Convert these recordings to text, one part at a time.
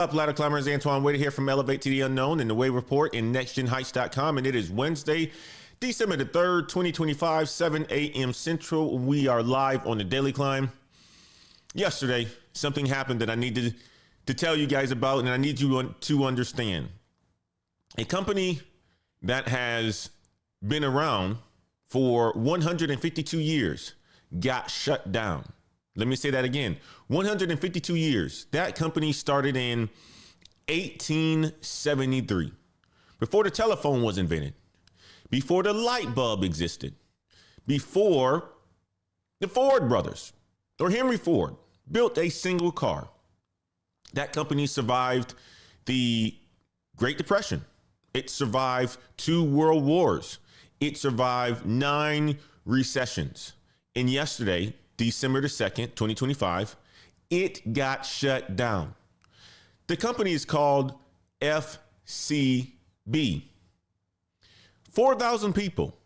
Up, ladder climbers, Antoine Wader here from Elevate to the Unknown and the Way Report in nextgenheights.com. And it is Wednesday, December the 3rd, 2025, 7 a.m. Central. We are live on the Daily Climb. Yesterday, something happened that I needed to tell you guys about, and I need you to understand. A company that has been around for 152 years got shut down. Let me say that again. 152 years. That company started in 1873. Before the telephone was invented. Before the light bulb existed. Before the Ford brothers or Henry Ford built a single car. That company survived the Great Depression. It survived 2 world wars. It survived 9 recessions. And yesterday, December the 2nd, 2025, it got shut down. The company is called FCB. 4,000 people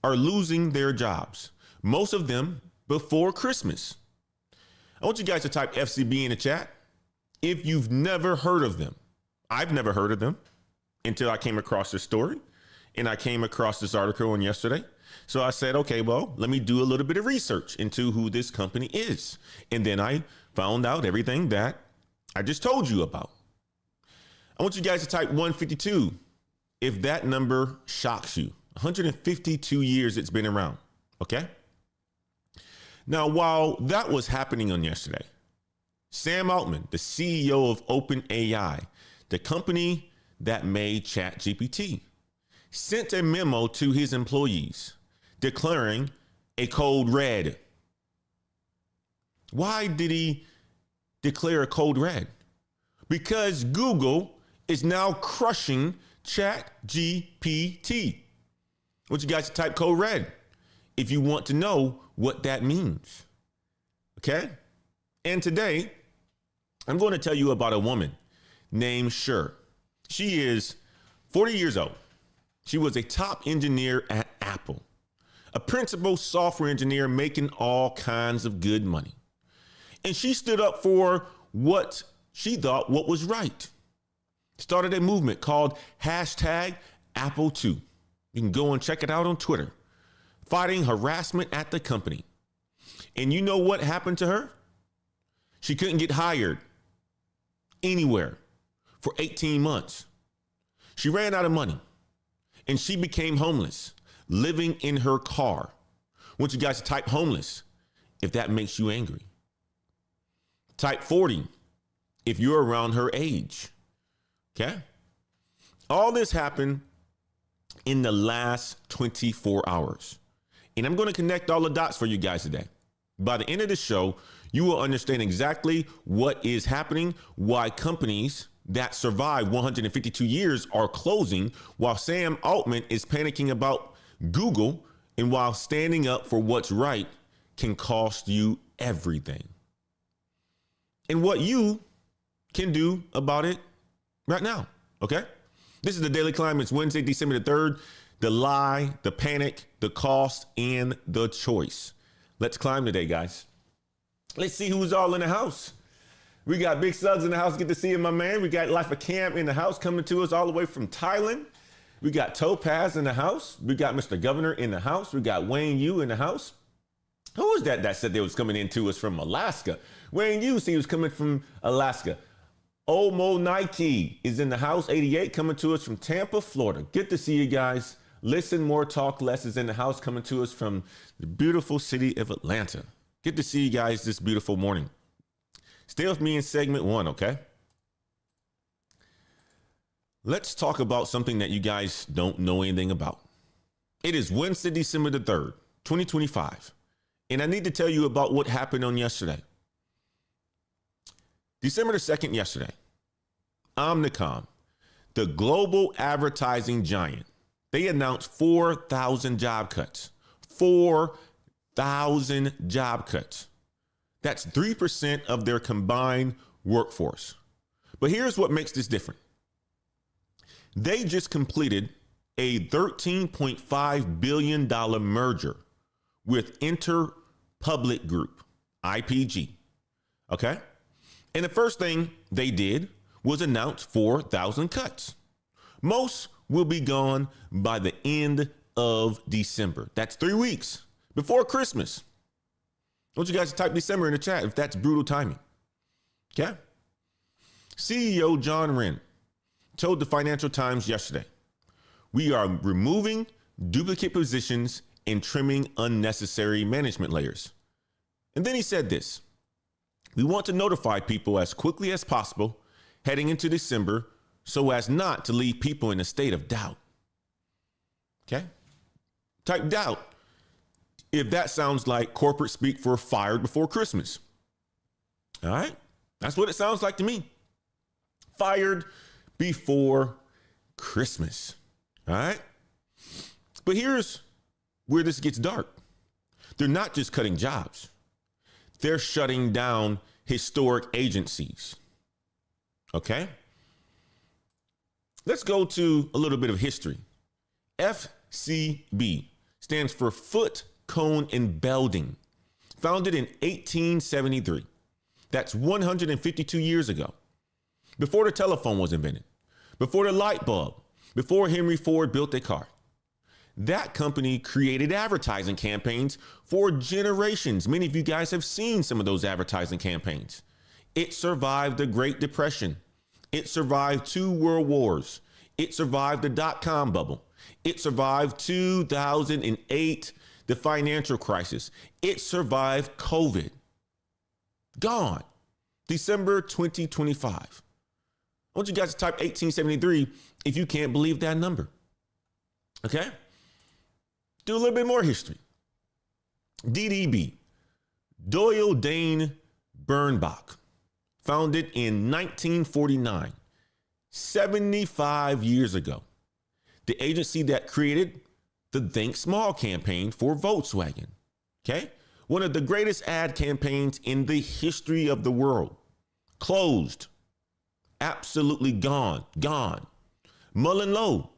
are losing their jobs, most of them before Christmas. I want you guys to type FCB in the chat if you've never heard of them. I've never heard of them until I came across this story, and I came across this article on yesterday. So I said, okay, well, let me do a little bit of research into who this company is. And then I found out everything that I just told you about. I want you guys to type 152 if that number shocks you. 152 years it's been around. Okay. Now, while that was happening on yesterday, Sam Altman, the CEO of OpenAI, the company that made ChatGPT, sent a memo to his employees declaring a code red. Why did he declare a code red? Because Google is now crushing ChatGPT. I want you guys to type code red if you want to know what that means. Okay? And today, I'm going to tell you about a woman named Cher. She is 40 years old. She was a top engineer at Apple, a principal software engineer making all kinds of good money. And she stood up for what she thought what was right. Started a movement called #Apple2. You can go and check it out on Twitter, fighting harassment at the company. And you know what happened to her? She couldn't get hired anywhere for 18 months. She ran out of money. And she became homeless, living in her car. I want you guys to type homeless if that makes you angry. Type 40 if you're around her age. Okay? All this happened in the last 24 hours. And I'm going to connect all the dots for you guys today. By the end of the show, you will understand exactly what is happening, why companies that survived 152 years are closing, while Sam Altman is panicking about Google, and while standing up for what's right can cost you everything. And what you can do about it right now. Okay? This is the Daily Climb. It's Wednesday, December the 3rd. The lie, the panic, the cost, and the choice. Let's climb today, guys. Let's see who's all in the house. We got Big Suggs in the house. Good to see you, my man. We got Life of Cam in the house coming to us all the way from Thailand. We got Topaz in the house. We got Mr. Governor in the house. We got Wayne Yu in the house. Who was that said they was coming into us from Alaska? Wayne Yu said he was coming from Alaska. Omo Nike is in the house. 88 coming to us from Tampa, Florida. Good to see you guys. Listen More, Talk Less is in the house coming to us from the beautiful city of Atlanta. Good to see you guys this beautiful morning. Stay with me in segment 1, okay? Let's talk about something that you guys don't know anything about. It is Wednesday, December the 3rd, 2025. And I need to tell you about what happened on yesterday. December the 2nd, yesterday, Omnicom, the global advertising giant, they announced 4,000 job cuts. 4,000 job cuts. That's 3% of their combined workforce. But here's what makes this different. They just completed a $13.5 billion merger with Interpublic Group, IPG. Okay. And the first thing they did was announced 4,000 cuts. Most will be gone by the end of December. That's 3 weeks before Christmas. I want you guys to type December in the chat if that's brutal timing. Okay? CEO John Wren told the Financial Times yesterday, "We are removing duplicate positions and trimming unnecessary management layers." And then he said this, "We want to notify people as quickly as possible heading into December so as not to leave people in a state of doubt." Okay? Type doubt if that sounds like corporate speak for fired before Christmas. All right? That's what it sounds like to me. Fired before Christmas. All right? But here's where this gets dark. They're not just cutting jobs. They're shutting down historic agencies. Okay? Let's go to a little bit of history. FCB stands for Foot, Cone, and Belding. Founded in 1873. That's 152 years ago. Before the telephone was invented. Before the light bulb. Before Henry Ford built a car. That company created advertising campaigns for generations. Many of you guys have seen some of those advertising campaigns. It survived the Great Depression. It survived 2 world wars. It survived the dot-com bubble. It survived 2008, the financial crisis. It survived COVID. Gone. December 2025. I want you guys to type 1873 if you can't believe that number. Okay? Do a little bit more history. DDB, Doyle Dane Bernbach, founded in 1949, 75 years ago. The agency that created the Think Small campaign for Volkswagen. Okay? One of the greatest ad campaigns in the history of the world. Closed. Absolutely gone. Gone. Mullen Lowe,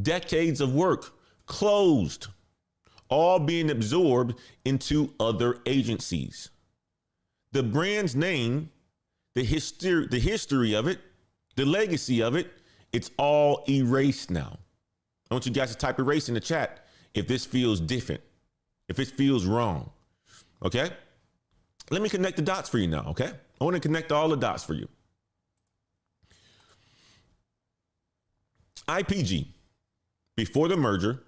decades of work, closed, all being absorbed into other agencies. The brand's name, the history of it, the legacy of it, it's all erased now. I want you guys to type erase in the chat if this feels different, if it feels wrong. Okay? Let me connect the dots for you now, okay? I want to connect all the dots for you. IPG, before the merger,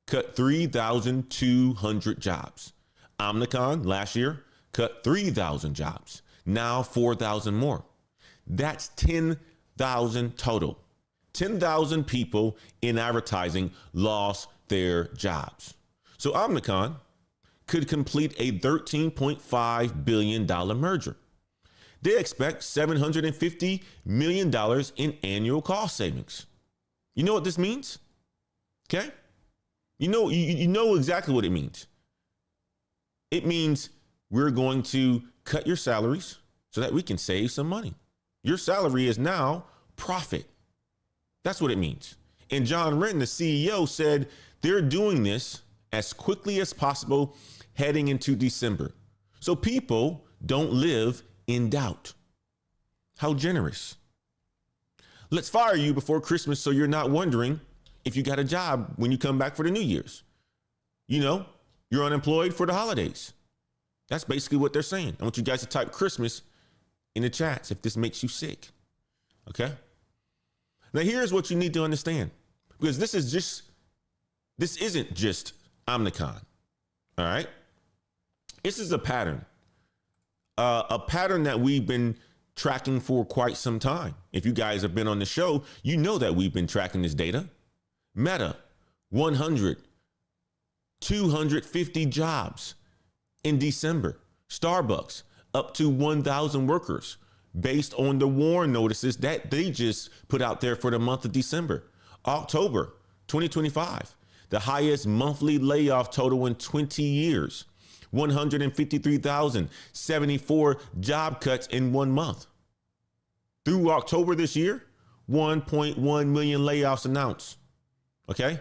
cut 3,200 jobs. Omnicom last year cut 3,000 jobs. Now 4,000 more. That's 10,000 total. 10,000 people in advertising lost their jobs. So Omnicom could complete a $13.5 billion merger. They expect $750 million in annual cost savings. You know what this means? Okay? You know exactly what it means. It means we're going to cut your salaries so that we can save some money. Your salary is now profit. That's what it means. And John Wren, the CEO, said they're doing this as quickly as possible heading into December. So people don't live in doubt. How generous. Let's fire you before Christmas so you're not wondering if you got a job when you come back for the New Year's. You know, you're unemployed for the holidays. That's basically what they're saying. I want you guys to type Christmas in the chats if this makes you sick. Okay? Now here's what you need to understand, because this isn't just Omnicom. All right? This is a pattern that we've been tracking for quite some time. If you guys have been on the show, you know that we've been tracking this data. Meta, 100, 250 jobs in December. Starbucks, up to 1,000 workers based on the warn notices that they just put out there for the month of December. October 2025, the highest monthly layoff total in 20 years. 153,074 job cuts in 1 month. Through October this year, 1.1 million layoffs announced. Okay?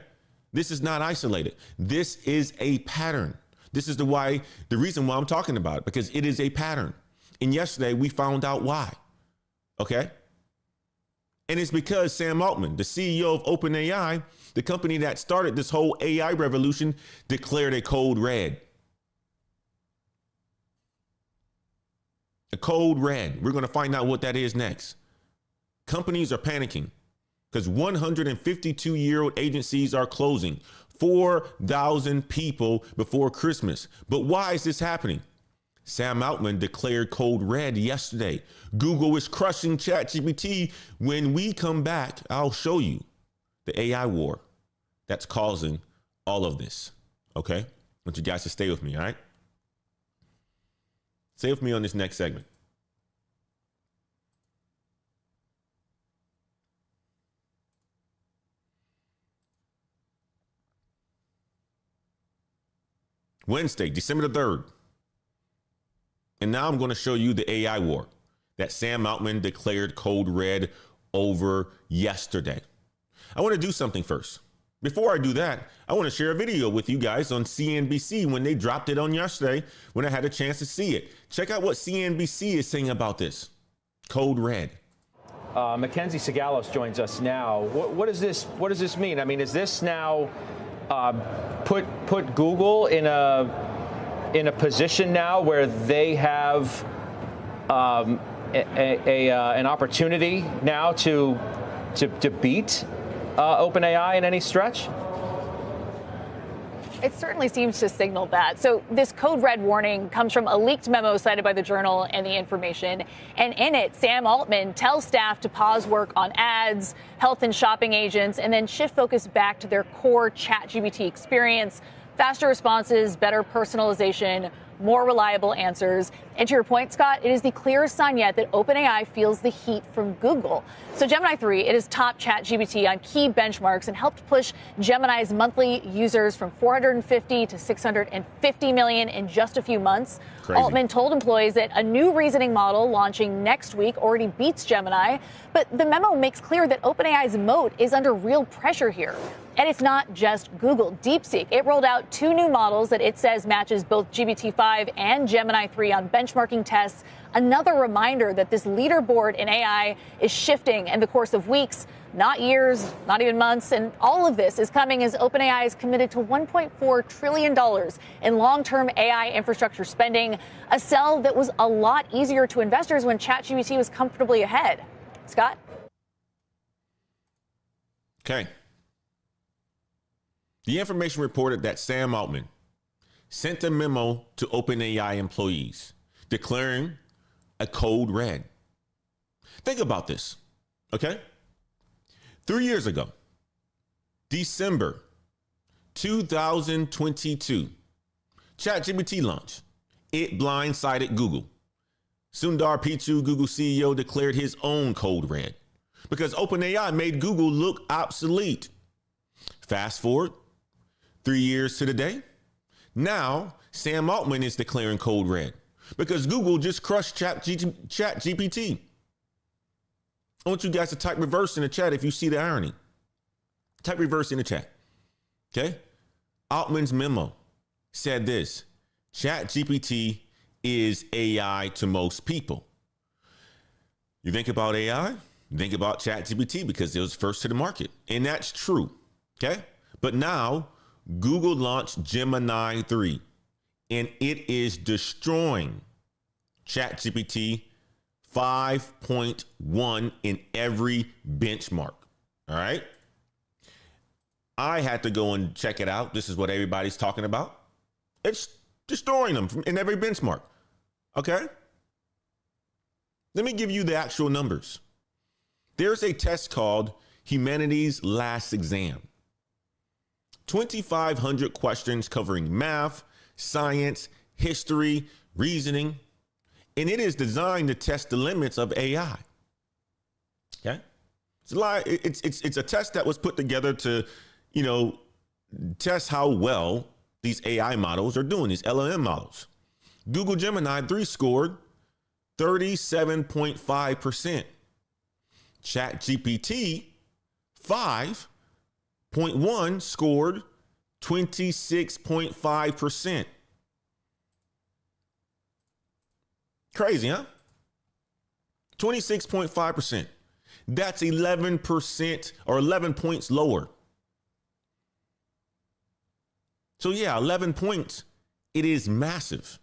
This is not isolated. This is a pattern. This is the reason why I'm talking about it, because it is a pattern. And yesterday we found out why. Okay? And it's because Sam Altman, the CEO of OpenAI, the company that started this whole AI revolution, declared a code red. A code red. We're going to find out what that is next. Companies are panicking because 152-year-old agencies are closing. 4,000 people before Christmas. But why is this happening? Sam Altman declared code red yesterday. Google is crushing ChatGPT. When we come back, I'll show you the AI war that's causing all of this. Okay? I want you guys to stay with me, all right? Stay with me on this next segment. Wednesday, December the 3rd. And now I'm going to show you the AI war that Sam Altman declared code red over yesterday. I want to do something first. Before I do that, I want to share a video with you guys on CNBC when they dropped it on yesterday, when I had a chance to see it. Check out what CNBC is saying about this. Code red. Mackenzie Sigalos joins us now. What does this mean? I mean, is this now put Google in a position now where they have an opportunity now to beat OpenAI in any stretch? It certainly seems to signal that. So this code red warning comes from a leaked memo cited by the Journal and the Information. And in it, Sam Altman tells staff to pause work on ads, health and shopping agents, and then shift focus back to their core ChatGPT experience. Faster responses, better personalization, more reliable answers. And to your point, Scott, it is the clearest sign yet that OpenAI feels the heat from Google. So Gemini 3, it has topped ChatGPT on key benchmarks and helped push Gemini's monthly users from 450 to 650 million in just a few months. Crazy. Altman told employees that a new reasoning model launching next week already beats Gemini. But the memo makes clear that OpenAI's moat is under real pressure here. And it's not just Google. DeepSeek, it rolled out 2 new models that it says matches both GPT-5 and Gemini 3 on benchmarking tests. Another reminder that this leaderboard in AI is shifting in the course of weeks, not years, not even months. And all of this is coming as OpenAI is committed to $1.4 trillion in long-term AI infrastructure spending, a sell that was a lot easier to investors when ChatGPT was comfortably ahead. Scott? Okay. The information reported that Sam Altman sent a memo to OpenAI employees declaring a code red. Think about this, okay? 3 years ago, December 2022, ChatGPT launched. It blindsided Google. Sundar Pichai, Google CEO, declared his own code red because OpenAI made Google look obsolete. Fast forward 3 years to the day. Now, Sam Altman is declaring code red because Google just crushed ChatGPT. I want you guys to type reverse in the chat if you see the irony. Type reverse in the chat. Okay? Altman's memo said this: ChatGPT is AI to most people. You think about AI, you think about ChatGPT because it was first to the market. And that's true. Okay? But now Google launched Gemini 3, and it is destroying ChatGPT 5.1 in every benchmark. All right. I had to go and check it out. This is what everybody's talking about. It's destroying them in every benchmark. Okay. Let me give you the actual numbers. There's a test called Humanity's Last Exam. 2,500 questions covering math, science, history, reasoning, and it is designed to test the limits of AI. Okay, it's a test that was put together to, test how well these AI models are doing, these LLM models. Google Gemini 3 scored 37.5%. ChatGPT 5.1 scored 26.5%. Crazy, huh? 26.5%. That's 11% or 11 points lower. So yeah, 11 points. It is massive.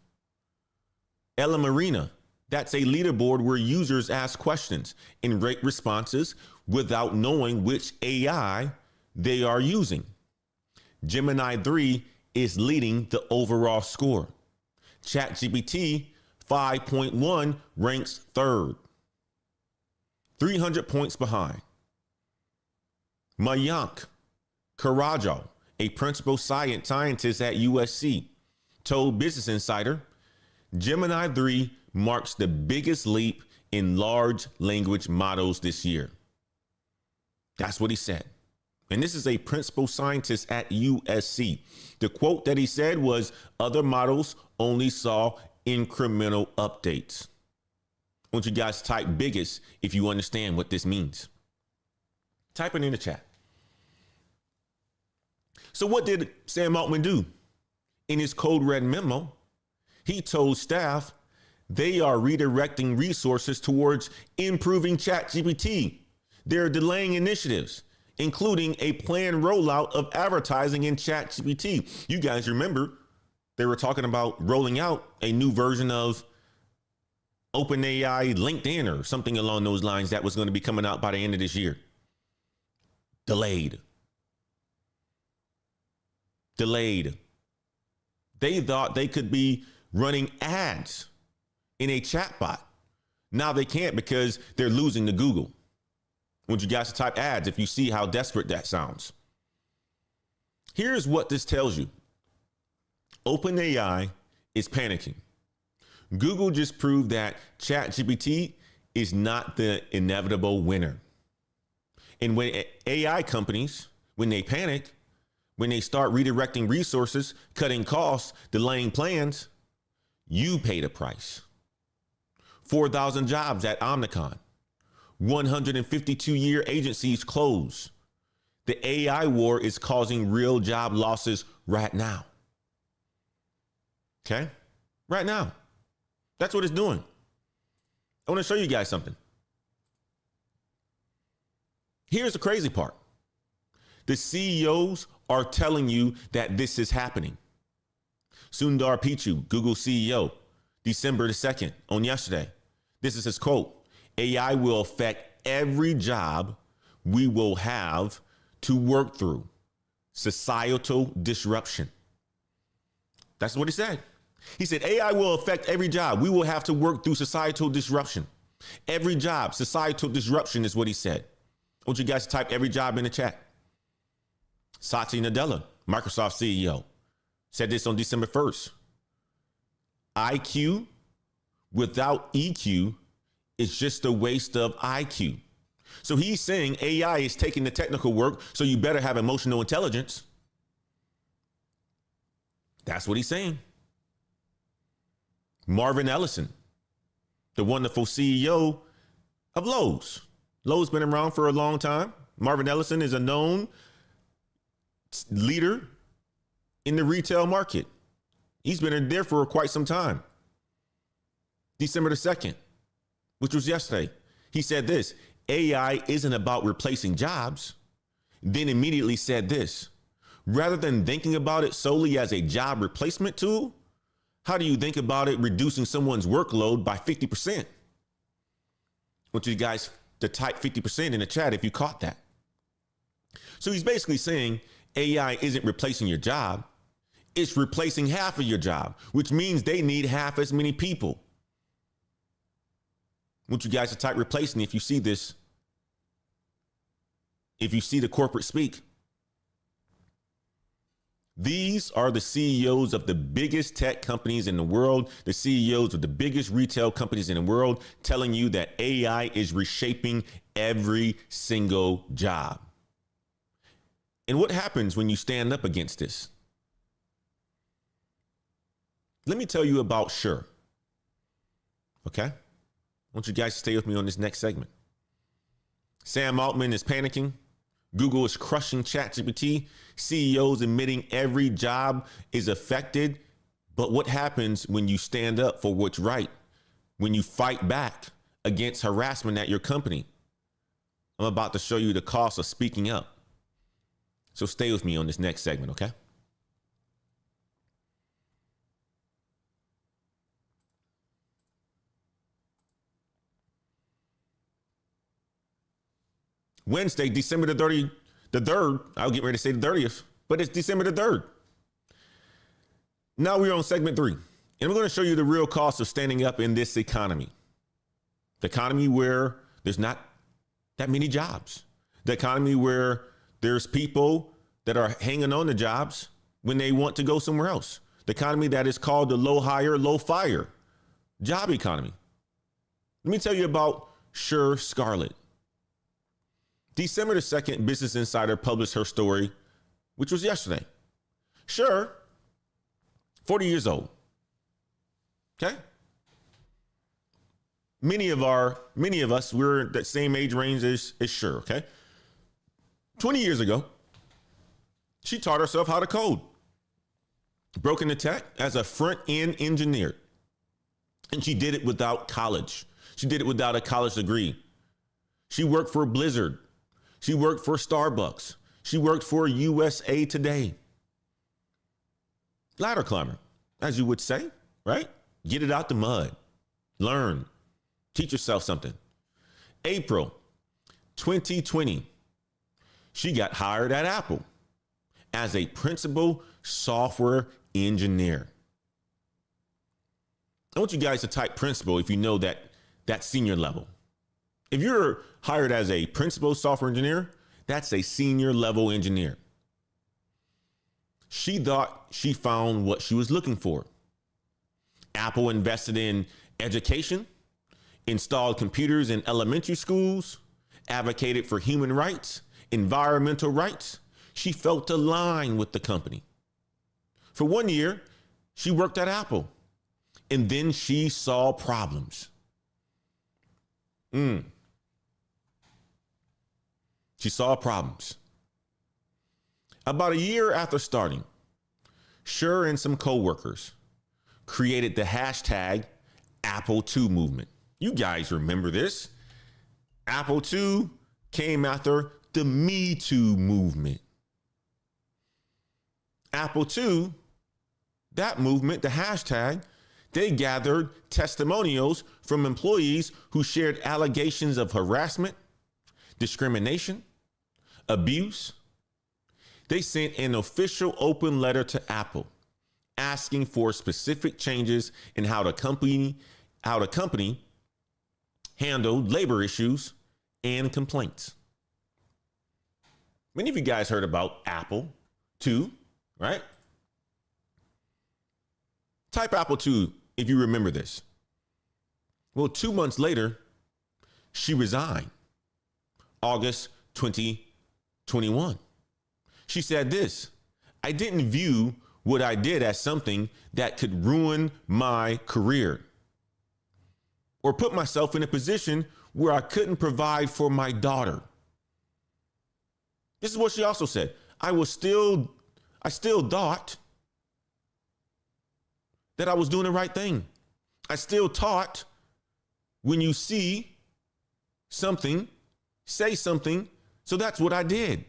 Ella Marina, that's a leaderboard where users ask questions and rate responses without knowing which AI they are using. Gemini 3 is leading the overall score. ChatGPT 5.1 ranks third, 300 points behind. Mayank Karajo, a principal scientist at USC, told Business Insider, Gemini 3 marks the biggest leap in large language models this year. That's what he said. And this is a principal scientist at USC. The quote that he said was, other models only saw incremental updates. I want you guys to type biggest if you understand what this means. Type it in the chat. So what did Sam Altman do? In his Code Red memo, he told staff they are redirecting resources towards improving ChatGPT. They're delaying initiatives, including a planned rollout of advertising in ChatGPT. You guys remember they were talking about rolling out a new version of OpenAI LinkedIn or something along those lines that was going to be coming out by the end of this year. Delayed. They thought they could be running ads in a chatbot. Now they can't because they're losing to Google. I want you guys to type ads if you see how desperate that sounds. Here's what this tells you. OpenAI is panicking. Google just proved that ChatGPT is not the inevitable winner. And when AI companies, when they panic, when they start redirecting resources, cutting costs, delaying plans, you pay the price. 4,000 jobs at Omnicom. 152-year agencies close. The AI war is causing real job losses right now. Okay? Right now. That's what it's doing. I want to show you guys something. Here's the crazy part. The CEOs are telling you that this is happening. Sundar Pichai, Google CEO, December the 2nd, on yesterday. This is his quote. AI will affect every job we will have to work through. Societal disruption. That's what he said. He said, AI will affect every job we will have to work through. Societal disruption. Every job, societal disruption is what he said. I want you guys to type every job in the chat. Satya Nadella, Microsoft CEO, said this on December 1st. IQ without EQ is just a waste of IQ. So he's saying AI is taking the technical work, so you better have emotional intelligence. That's what he's saying. Marvin Ellison, the wonderful CEO of Lowe's. Lowe's been around for a long time. Marvin Ellison is a known leader in the retail market. He's been there for quite some time. December the 2nd, which was yesterday, he said this, AI isn't about replacing jobs. Then immediately said this, rather than thinking about it solely as a job replacement tool, how do you think about it reducing someone's workload by 50%? I want you guys to type 50% in the chat if you caught that. So he's basically saying AI isn't replacing your job. It's replacing half of your job, which means they need half as many people. I want you guys to type replacing if you see this. If you see the corporate speak. These are the CEOs of the biggest tech companies in the world, the CEOs of the biggest retail companies in the world, telling you that AI is reshaping every single job. And what happens when you stand up against this? Let me tell you about Sure. Okay? I want you guys to stay with me on this next segment. Sam Altman is panicking. Google is crushing ChatGPT. CEOs admitting every job is affected. But what happens when you stand up for what's right? When you fight back against harassment at your company? I'm about to show you the cost of speaking up. So stay with me on this next segment, okay? Wednesday, December the 3rd. I'll get ready to say the 30th, but it's December the 3rd. Now we're on segment 3, and we're going to show you the real cost of standing up in this economy. The economy where there's not that many jobs. The economy where there's people that are hanging on to jobs when they want to go somewhere else. The economy that is called the low hire, low fire job economy. Let me tell you about Sure Scarlett. December the 2nd, Business Insider published her story, which was yesterday. Sure, 40 years old. Okay? Many of us, we're that same age range as Sure, okay? 20 years ago, she taught herself how to code. Broke into tech as a front-end engineer. And she did it without college. She did it without a college degree. She worked for Blizzard. She worked for Starbucks. She worked for USA Today. Ladder climber, as you would say, right? Get it out the mud. Learn. Teach yourself something. April 2020, she got hired at Apple as a principal software engineer. I want you guys to type principal if you know that senior level. If you're hired as a principal software engineer, that's a senior level engineer. She thought she found what she was looking for. Apple invested in education, installed computers in elementary schools, advocated for human rights, environmental rights. She felt aligned with the company. For 1 year, she worked at Apple, and then she saw problems. She saw problems. About a year after starting, Sure and some coworkers created the hashtag Apple II movement. You guys remember this. Apple II came after the Me Too movement. Apple II, that movement, the hashtag, they gathered testimonials from employees who shared allegations of harassment, discrimination, abuse. They sent an official open letter to Apple asking for specific changes in how the company handled labor issues and complaints. Many of you guys heard about Apple II, right? Type Apple II if you remember this. Well, 2 months later, she resigned. August 2021. She said this: I didn't view what I did as something that could ruin my career or put myself in a position where I couldn't provide for my daughter. This is what she also said. I still thought that I was doing the right thing. I still taught when you see something, say something. So that's what I did.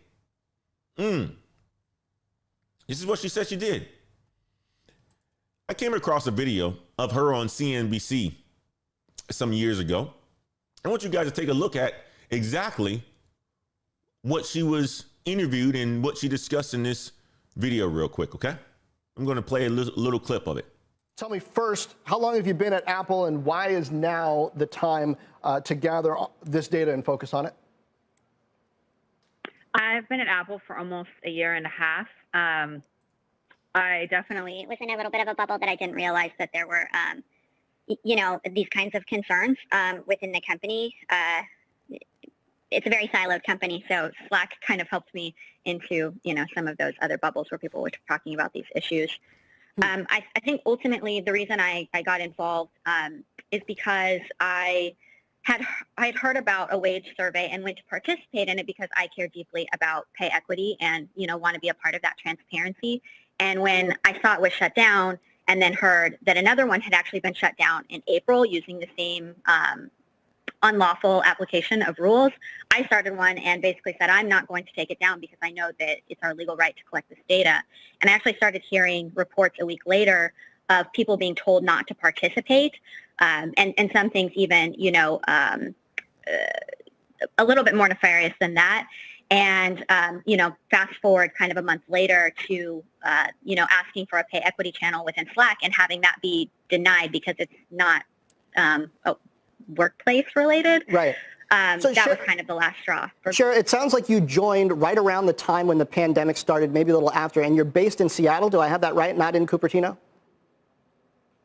This is what she said she did. I came across a video of her on CNBC some years ago. I want you guys to take a look at exactly what she was interviewed and what she discussed in this video real quick, okay? I'm going to play a little clip of it. Tell me first, how long have you been at Apple, and why is now the time to gather this data and focus on it? I've been at Apple for almost a year and a half. I definitely was in a little bit of a bubble, but I didn't realize that there were, these kinds of concerns within the company. It's a very siloed company, so Slack kind of helped me into, some of those other bubbles where people were talking about these issues. I think ultimately the reason I got involved is because I had heard about a wage survey and went to participate in it because I care deeply about pay equity and, want to be a part of that transparency. And when I saw it was shut down and then heard that another one had actually been shut down in April using the same unlawful application of rules. I started one and basically said, I'm not going to take it down because I know that it's our legal right to collect this data. And I actually started hearing reports a week later of people being told not to participate, and some things even, a little bit more nefarious than that. And, fast forward kind of a month later to, asking for a pay equity channel within Slack and having that be denied because it's not workplace related. Right. So that was kind of the last straw. Sure. It sounds like you joined right around the time when the pandemic started, maybe a little after, and you're based in Seattle. Do I have that right? Not in Cupertino?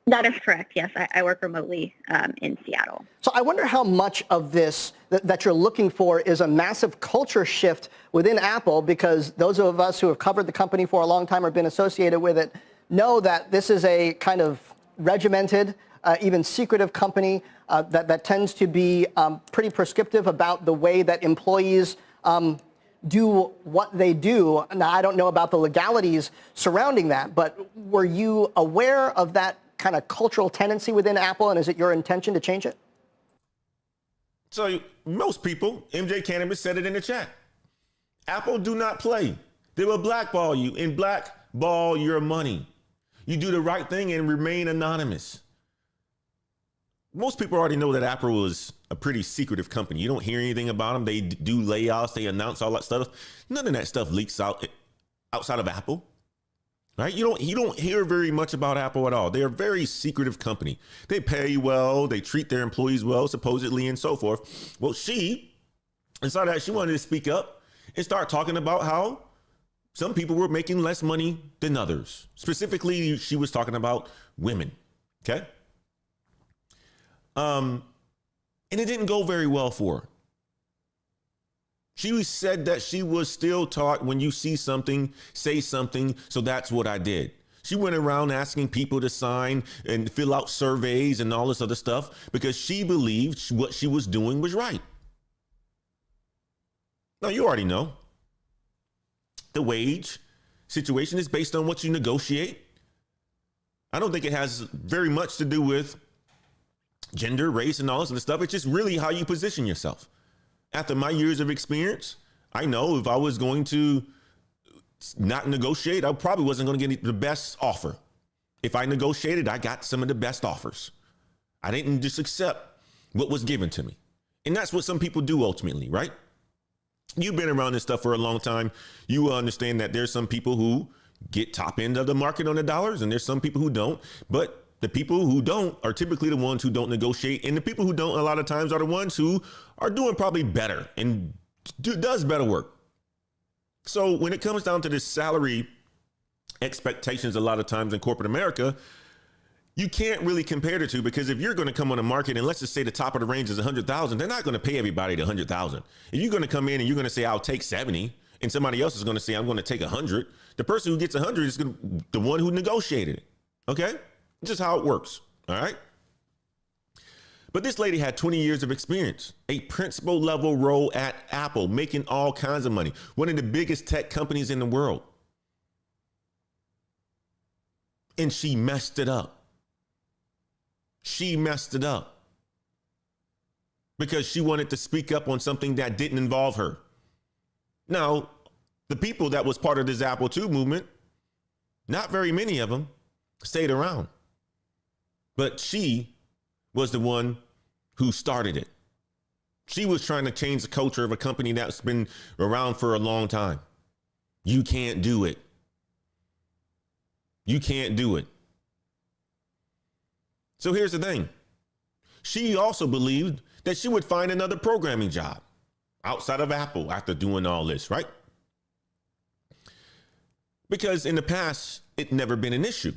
That is correct. Yes, I work remotely in Seattle. So I wonder how much of this that you're looking for is a massive culture shift within Apple, because those of us who have covered the company for a long time or been associated with it know that this is a kind of regimented, even secretive company that tends to be pretty prescriptive about the way that employees do what they do. Now, I don't know about the legalities surrounding that, but were you aware of that kind of cultural tendency within Apple, and is it your intention to change it? So most people, MJ Cannabis said it in the chat, Apple do not play. They will blackball you and blackball your money. You do the right thing and remain anonymous. Most people already know that Apple is a pretty secretive company. You don't hear anything about them. They do layoffs. They announce all that stuff. None of that stuff leaks out outside of Apple. Right? You don't hear very much about Apple at all. They're a very secretive company. They pay well, they treat their employees well, supposedly, and so forth. Well, she decided that she wanted to speak up and start talking about how some people were making less money than others. Specifically, she was talking about women. Okay? And it didn't go very well for her. She said that she was still taught, when you see something, say something. So that's what I did. She went around asking people to sign and fill out surveys and all this other stuff because she believed what she was doing was right. Now, you already know the wage situation is based on what you negotiate. I don't think it has very much to do with gender, race, and all this other stuff. It's just really how you position yourself. After my years of experience, I know if I was going to not negotiate, I probably wasn't going to get the best offer. If I negotiated, I got some of the best offers. I didn't just accept what was given to me. And that's what some people do ultimately, right? You've been around this stuff for a long time. You will understand that there's some people who get top end of the market on the dollars, and there's some people who don't. But the people who don't are typically the ones who don't negotiate. And the people who don't a lot of times are the ones who are doing probably better and does better work. So when it comes down to this salary expectations, a lot of times in corporate America, you can't really compare the two, because if you're going to come on the market and let's just say the top of the range is 100,000, they're not going to pay everybody the 100,000. If you're going to come in and you're going to say, I'll take 70, and somebody else is going to say, I'm going to take 100, the person who gets 100 is the one who negotiated it. Okay? Just how it works. All right. But this lady had 20 years of experience, a principal level role at Apple, making all kinds of money, one of the biggest tech companies in the world. And she messed it up. She messed it up because she wanted to speak up on something that didn't involve her. Now, the people that was part of this Apple II movement, not very many of them stayed around. But she was the one who started it. She was trying to change the culture of a company that's been around for a long time. You can't do it. You can't do it. So here's the thing. She also believed that she would find another programming job outside of Apple after doing all this, right? Because in the past, it's never been an issue.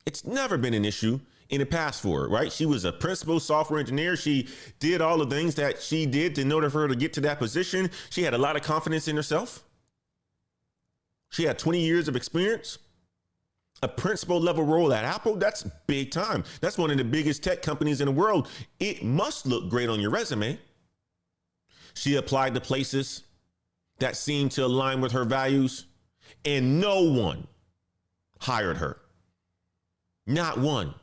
It's never been an issue in the past for her, right? She was a principal software engineer. She did all the things that she did in order for her to get to that position. She had a lot of confidence in herself. She had 20 years of experience, a principal level role at Apple. That's big time. That's one of the biggest tech companies in the world. It must look great on your resume. She applied to places that seemed to align with her values, and no one hired her. Not one.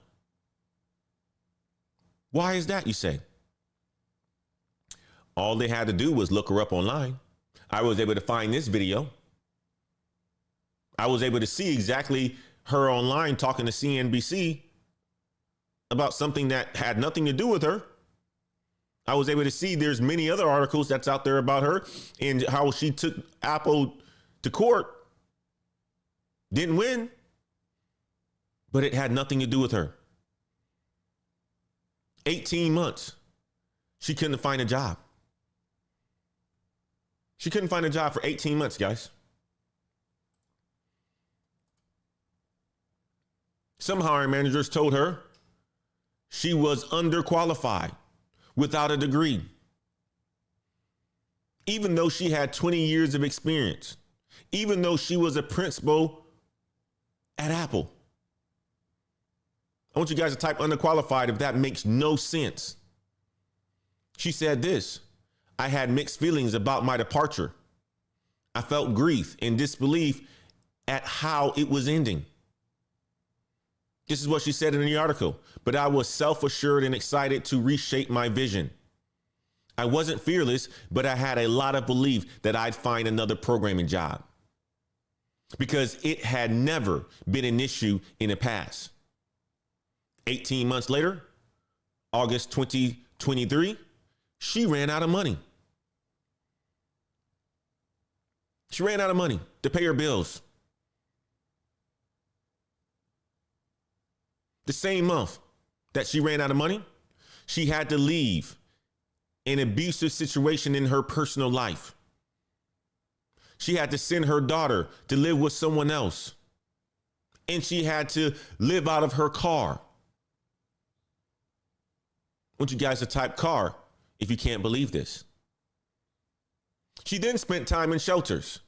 Why is that, you say? All they had to do was look her up online. I was able to find this video. I was able to see exactly her online talking to CNBC about something that had nothing to do with her. I was able to see there's many other articles that's out there about her and how she took Apple to court. Didn't win, but it had nothing to do with her. 18 months. She couldn't find a job. She couldn't find a job for 18 months, guys. Some hiring managers told her she was underqualified, without a degree, even though she had 20 years of experience, even though she was a principal at Apple. I want you guys to type underqualified if that makes no sense. She said this: I had mixed feelings about my departure. I felt grief and disbelief at how it was ending. This is what she said in the article. But I was self-assured and excited to reshape my vision. I wasn't fearless, but I had a lot of belief that I'd find another programming job because it had never been an issue in the past. 18 months later, August 2023, she ran out of money. She ran out of money to pay her bills. The same month that she ran out of money, she had to leave an abusive situation in her personal life. She had to send her daughter to live with someone else. And she had to live out of her car. I want you guys to type car if you can't believe this. She then spent time in shelters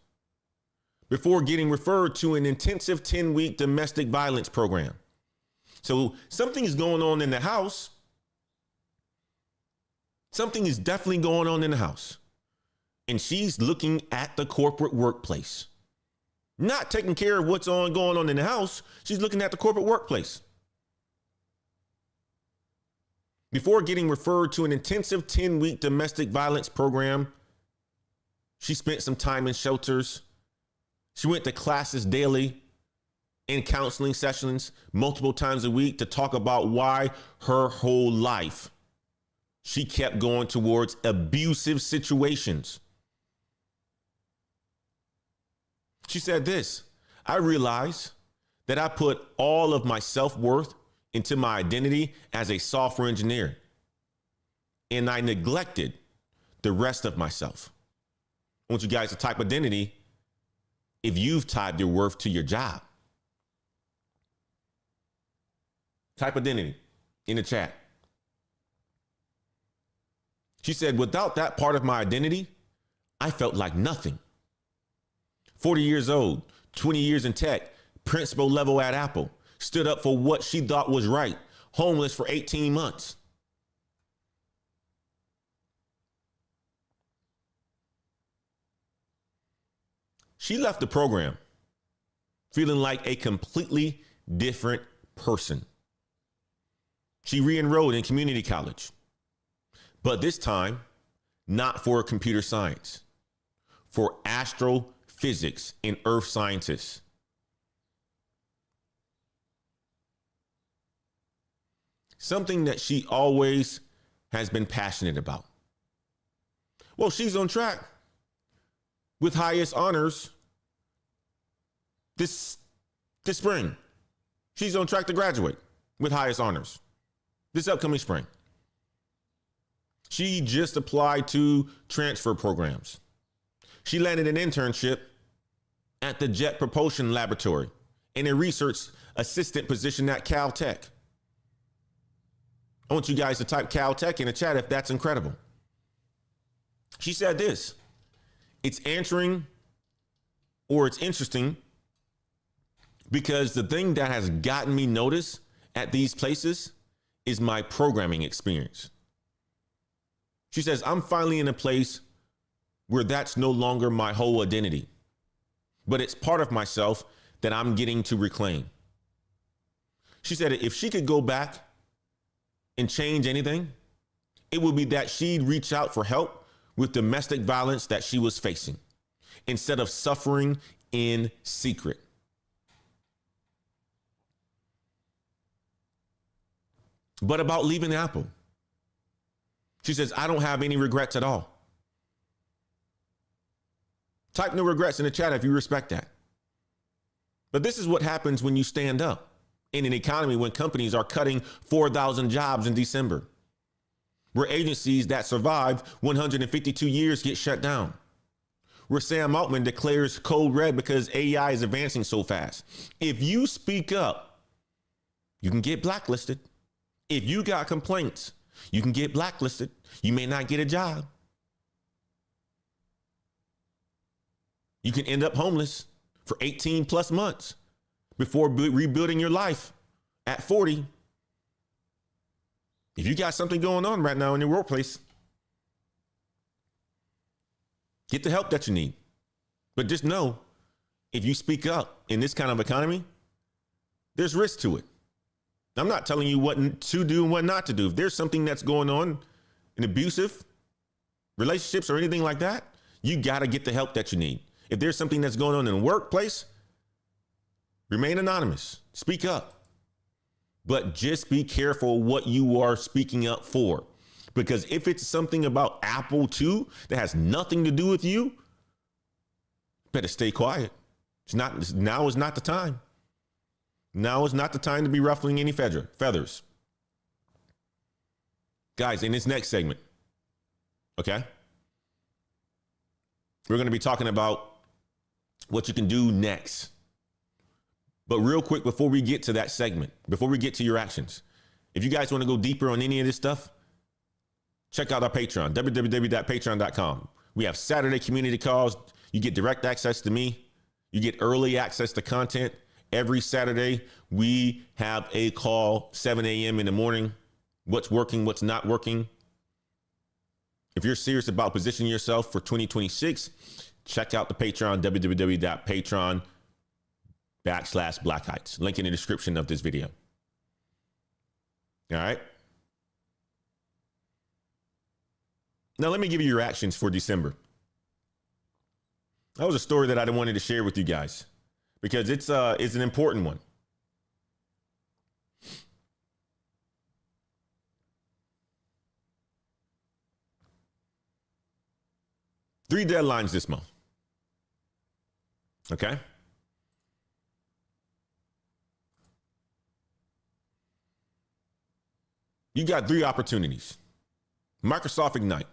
before getting referred to an intensive 10-week domestic violence program. So something is going on in the house. Something is definitely going on in the house. And she's looking at the corporate workplace. Not taking care of what's going on in the house. She's looking at the corporate workplace. Before getting referred to an intensive 10-week domestic violence program, she spent some time in shelters. She went to classes daily and counseling sessions multiple times a week to talk about why her whole life she kept going towards abusive situations. She said this: I realized that I put all of my self-worth into my identity as a software engineer, and I neglected the rest of myself. I want you guys to type identity if you've tied your worth to your job. Type identity in the chat. She said, without that part of my identity, I felt like nothing. 40 years old, 20 years in tech, principal level at Apple, stood up for what she thought was right, homeless for 18 months. She left the program feeling like a completely different person. She re-enrolled in community college, but this time not for computer science, for astrophysics and earth scientists. Something that she always has been passionate about. Well, she's on track with highest honors this spring. She's on track to graduate with highest honors this upcoming spring. She just applied to transfer programs. She landed an internship at the Jet Propulsion Laboratory and a research assistant position at Caltech. I want you guys to type Caltech in the chat if that's incredible. She said this: it's answering, or it's interesting, because the thing that has gotten me noticed at these places is my programming experience. She says, I'm finally in a place where that's no longer my whole identity, but it's part of myself that I'm getting to reclaim. She said if she could go back and change anything, it would be that she'd reach out for help with domestic violence that she was facing instead of suffering in secret. But about leaving Apple, she says, I don't have any regrets at all. Type no regrets in the chat if you respect that. But this is what happens when you stand up in an economy when companies are cutting 4,000 jobs in December, where agencies that survive 152 years get shut down, where Sam Altman declares code red because AI is advancing so fast. If you speak up, you can get blacklisted. If you got complaints, you can get blacklisted. You may not get a job. You can end up homeless for 18 plus months before rebuilding your life at 40. If you got something going on right now in your workplace, get the help that you need. But just know, if you speak up in this kind of economy, there's risk to it. I'm not telling you what to do and what not to do. If there's something that's going on in abusive relationships or anything like that, you got to get the help that you need. If there's something that's going on in the workplace, remain anonymous. Speak up. But just be careful what you are speaking up for. Because if it's something about Apple too that has nothing to do with you, better stay quiet. Now is not the time. Now is not the time to be ruffling any feathers. Guys, in this next segment, okay, we're going to be talking about what you can do next. But real quick, before we get to that segment, before we get to your actions, if you guys want to go deeper on any of this stuff, check out our Patreon, www.patreon.com. We have Saturday community calls. You get direct access to me. You get early access to content. Every Saturday, we have a call, 7 a.m. in the morning. What's working, what's not working. If you're serious about positioning yourself for 2026, check out the Patreon, www.patreon.com/Black Heights. Link in the description of this video. All right. Now, let me give you your actions for December. That was a story that I wanted to share with you guys because it's an important one. Three deadlines this month. Okay. You got three opportunities. Microsoft Ignite.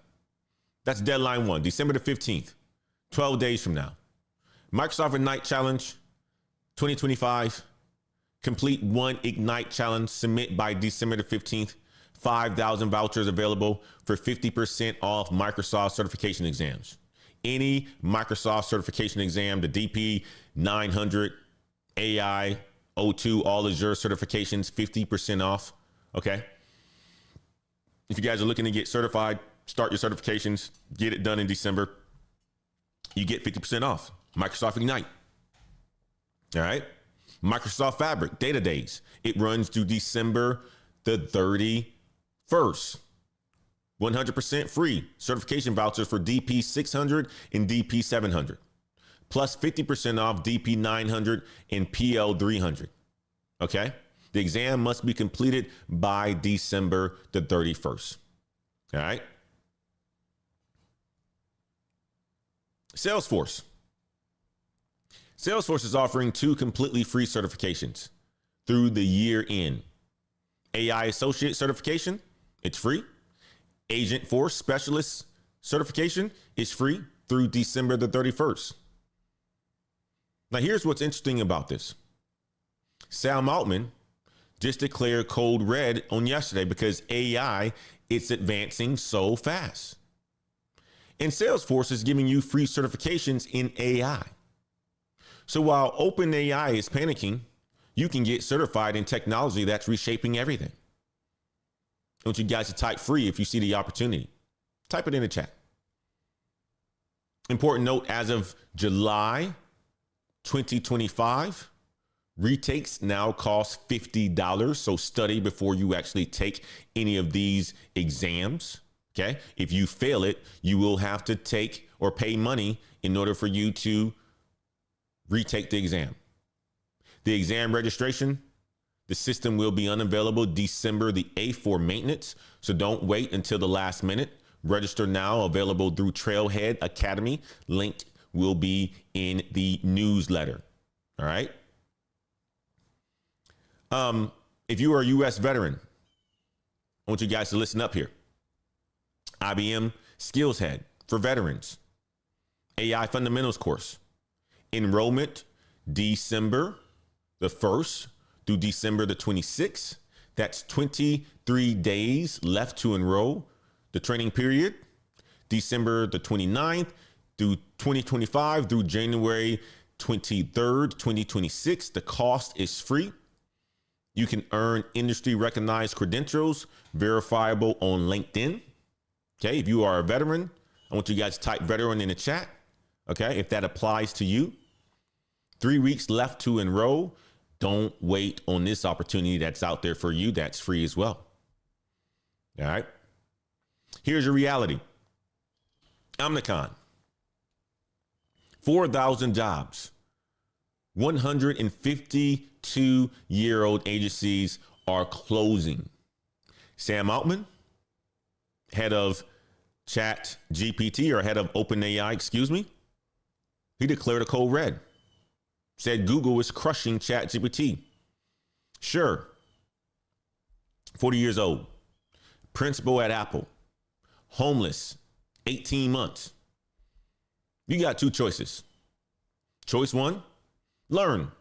That's deadline one, December the 15th, 12 days from now. Microsoft Ignite Challenge 2025. Complete one Ignite challenge. Submit by December the 15th. 5,000 vouchers available for 50% off Microsoft certification exams. Any Microsoft certification exam, the DP 900, AI, O2, all Azure certifications, 50% off. Okay. If you guys are looking to get certified, start your certifications, get it done in December, you get 50% off. Microsoft Ignite. All right. Microsoft Fabric, Data Days. It runs through December the 31st. 100% free certification vouchers for DP 600 and DP 700, plus 50% off DP 900 and PL 300. Okay. The exam must be completed by December the 31st. All right. Salesforce. Salesforce is offering 2 completely free certifications through the year end. AI Associate certification, it's free. Agent Force Specialist certification is free through December the 31st. Now, here's what's interesting about this. Sam Altman just declared code red on yesterday because AI, it's advancing so fast. And Salesforce is giving you free certifications in AI. So while OpenAI is panicking, you can get certified in technology that's reshaping everything. I want you guys to type free if you see the opportunity. Type it in the chat. Important note, as of July 2025, retakes now cost $50. So study before you actually take any of these exams. Okay. If you fail it, you will have to take or pay money in order for you to retake the exam. The exam registration, the system will be unavailable December the 8th for maintenance. So don't wait until the last minute. Register now, available through Trailhead Academy. Link will be in the newsletter. All right. If you are a U.S. veteran, I want you guys to listen up here. IBM Skills Head for veterans, AI Fundamentals course, enrollment December the 1st through December the 26th. That's 23 days left to enroll. The training period, December the 29th through 2025 through January 23rd, 2026. The cost is free. You can earn industry recognized credentials, verifiable on LinkedIn. Okay, if you are a veteran, I want you guys to type veteran in the chat. Okay, if that applies to you. 3 weeks left to enroll. Don't wait on this opportunity that's out there for you. That's free as well. All right. Here's your reality. Omnicon. 4,000 jobs. 152-year-old agencies are closing. Sam Altman, head of Chat GPT, or head of OpenAI, excuse me, he declared a code red. Said Google is crushing Chat GPT. Sure. 40 years old. Principal at Apple. Homeless. 18 months. You got two choices. Choice one, learn.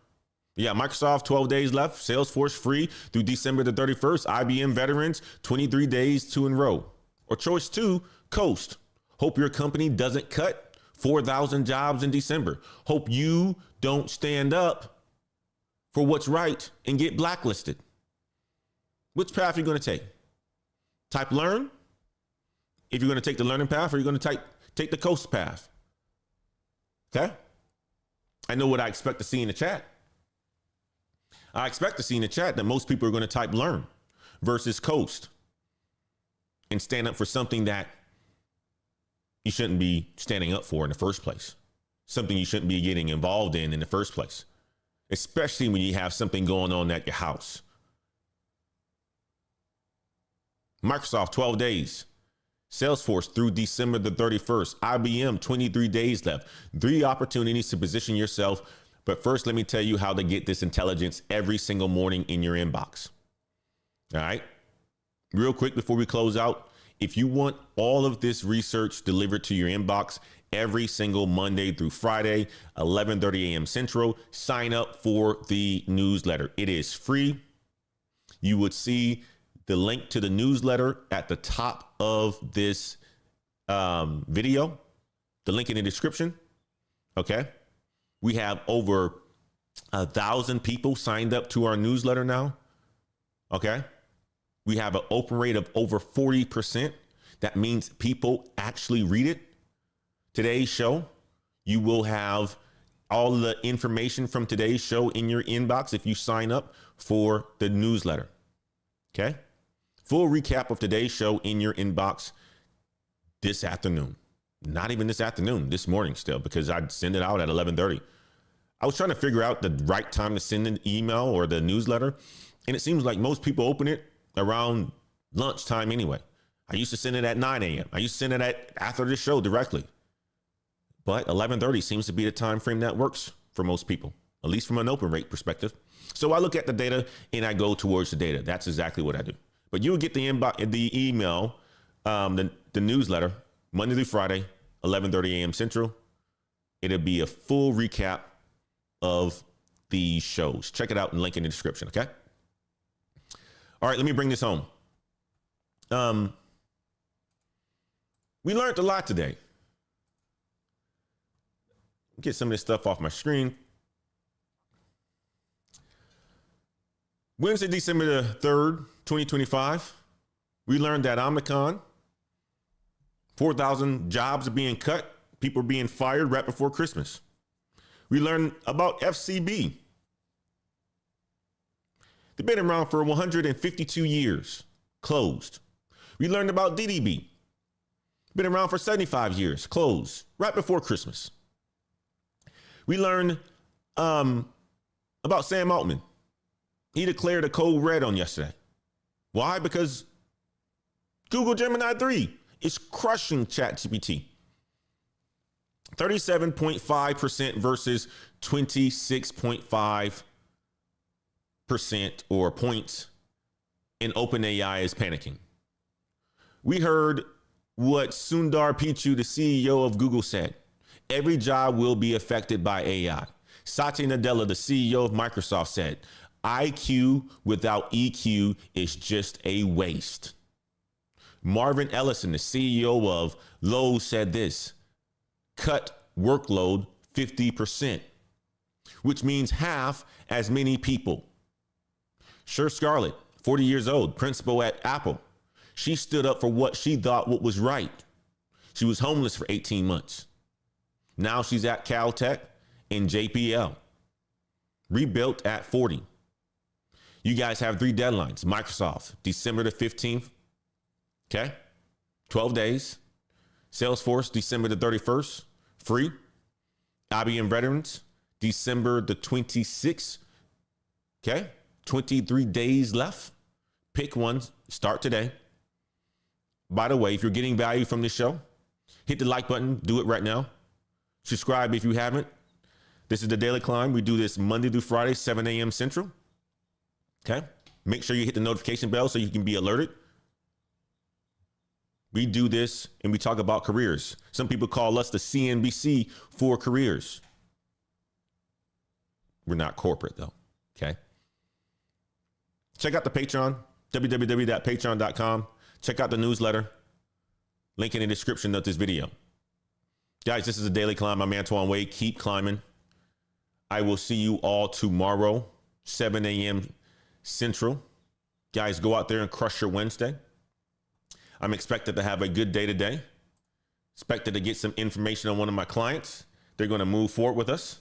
Yeah, Microsoft, 12 days left. Salesforce free through December the 31st. IBM veterans, 23 days to enroll. Or choice two, coast. Hope your company doesn't cut 4,000 jobs in December. Hope you don't stand up for what's right and get blacklisted. Which path are you going to take? Type learn. If you're going to take the learning path, or you're going to take the coast path. Okay. I know what I expect to see in the chat. I expect to see in the chat that most people are going to type learn versus coast and stand up for something that you shouldn't be standing up for in the first place. Something you shouldn't be getting involved in the first place, especially when you have something going on at your house. Microsoft, 12 days. Salesforce through December the 31st. IBM, 23 days left. 3 opportunities to position yourself. But first, let me tell you how to get this intelligence every single morning in your inbox. All right. Real quick before we close out, if you want all of this research delivered to your inbox every single Monday through Friday, 11:30 a.m. Central, sign up for the newsletter. It is free. You would see the link to the newsletter at the top of this video, the link in the description. Okay. We have over 1,000 people signed up to our newsletter now. Okay. We have an open rate of over 40%. That means people actually read it. Today's show, you will have all the information from today's show in your inbox if you sign up for the newsletter. Okay. Full recap of today's show in your inbox this afternoon. Not even this afternoon, this morning still, because I'd send it out at 11:30. I was trying to figure out the right time to send an email or the newsletter. And it seems like most people open it around lunchtime anyway. I used to send it at 9 a.m. I used to send it after the show directly. But 11:30 seems to be the time frame that works for most people, at least from an open rate perspective. So I look at the data and I go towards the data. That's exactly what I do. But you'll get the email, the newsletter, Monday through Friday, 11:30 a.m. Central. It'll be a full recap of the shows. Check it out and link in the description, okay? All right, let me bring this home. We learned a lot today. Get some of this stuff off my screen. Wednesday, December the 3rd, 2025, we learned that Omnicon, 4,000 jobs are being cut. People are being fired right before Christmas. We learned about FCB. They've been around for 152 years, closed. We learned about DDB, Been around for 75 years, closed right before Christmas. We learned about Sam Altman. He declared a code red on yesterday. Why? Because Google Gemini 3 is crushing ChatGPT. 37.5% versus 26.5% or points, and OpenAI is panicking. We heard what Sundar Pichai, the CEO of Google, said. Every job will be affected by AI. Satya Nadella, the CEO of Microsoft, said, IQ without EQ is just a waste. Marvin Ellison, the CEO of Lowe's, said this: cut workload 50%, which means half as many people. Cher Scarlett, 40 years old, principal at Apple. She stood up for what she thought what was right. She was homeless for 18 months. Now she's at Caltech and JPL. Rebuilt at 40. You guys have 3 deadlines. Microsoft, December the 15th. Okay. 12 days. Salesforce, December the 31st. Free. IBM Veterans, December the 26th. Okay. 23 days left. Pick one. Start today. By the way, if you're getting value from this show, hit the like button. Do it right now. Subscribe if you haven't. This is the Daily Climb. We do this Monday through Friday, 7 a.m. Central. Okay. Make sure you hit the notification bell so you can be alerted. We do this and we talk about careers. Some people call us the CNBC for careers. We're not corporate though. Okay. Check out the Patreon, www.patreon.com. Check out the newsletter. Link in the description of this video. Guys, this is a Daily Climb. I'm Antoine Wade. Keep climbing. I will see you all tomorrow, 7 a.m. Central. Guys, go out there and crush your Wednesday. I'm expected to have a good day today. Expected to get some information on one of my clients. They're going to move forward with us.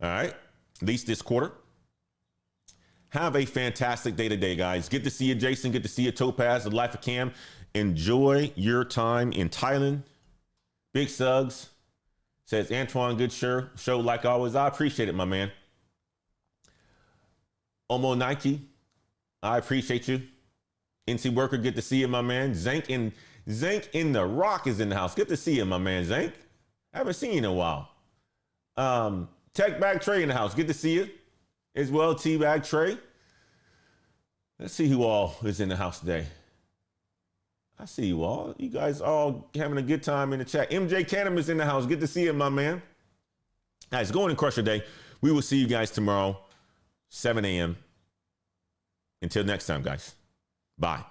All right. At least this quarter. Have a fantastic day today, guys. Get to see you, Jason. Get to see you, Topaz, the Life of Cam. Enjoy your time in Thailand. Big Suggs says, Antoine, good show like always. I appreciate it, my man. Omo Nike, I appreciate you. NC Worker, good to see you, my man. Zank in the Rock is in the house. Good to see you, my man, Zank. I haven't seen you in a while. Tech Bag Trey in the house. Good to see you as well, T-Bag Trey. Let's see who all is in the house today. I see you all. You guys all having a good time in the chat. MJ Canham is in the house. Good to see you, my man. Guys, go on and crush your day. We will see you guys tomorrow, 7 a.m. Until next time, guys. Bye.